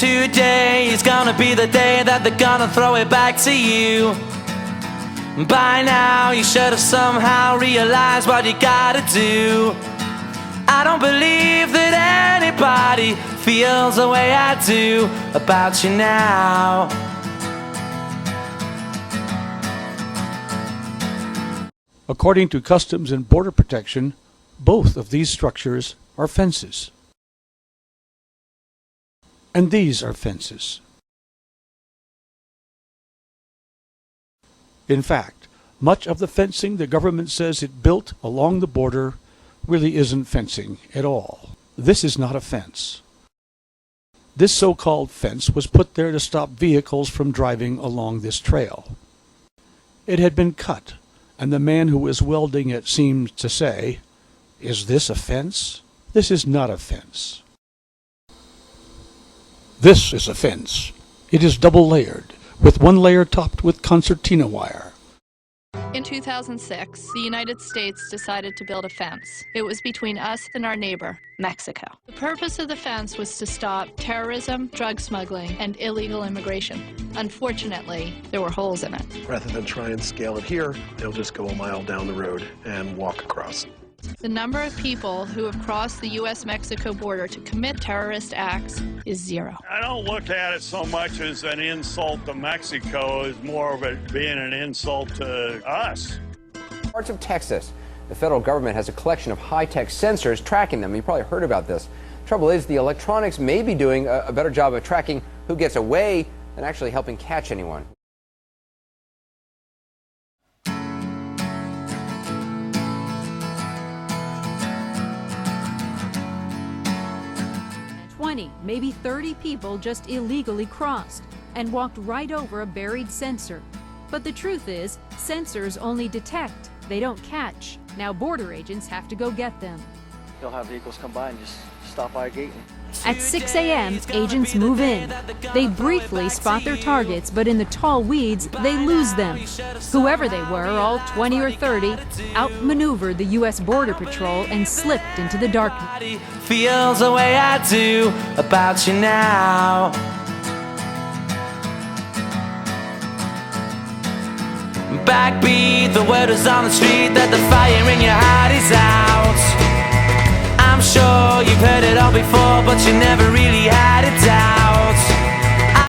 Today is gonna be the day that they're gonna throw it back to you. By now you should have somehow realized what you gotta do. I don't believe that anybody feels the way I do about you now. According to Customs and Border Protection, both of these structures are fences. And these are fences. In fact, much of the fencing the government says it built along the border really isn't fencing at all. This is not a fence. This so-called fence was put there to stop vehicles from driving along this trail. It had been cut, and the man who was welding it seemed to say, "Is this a fence? This is not a fence. This is a fence. It is double-layered, with one layer topped with concertina wire." In 2006, the United States decided to build a fence. It was between us and our neighbor, Mexico. The purpose of the fence was to stop terrorism, drug smuggling, and illegal immigration. Unfortunately, there were holes in it. Rather than try and scale it here, they'll just go a mile down the road and walk across. The number of people who have crossed the U.S.-Mexico border to commit terrorist acts is zero. I don't look at it so much as an insult to Mexico, as more of it being an insult to us. Parts of Texas, the federal government has a collection of high-tech sensors tracking them. You probably heard about this. Trouble is, the electronics may be doing a better job of tracking who gets away than actually helping catch anyone. Maybe 30 people just illegally crossed and walked right over a buried sensor. But the truth is, sensors only detect, they don't catch. Now border agents have to go get them. You'll have vehicles come by and just stop by a gate. At 6 a.m., agents move in. They briefly spot their targets, but in the tall weeds, they lose them. Whoever they were, all 20 or 30, outmaneuvered the U.S. Border Patrol and slipped into the darkness. Feels the way I do about you now. Backbeat, the word is on the street that the fire in your heart is out. I'm sure you've heard it all before, but you never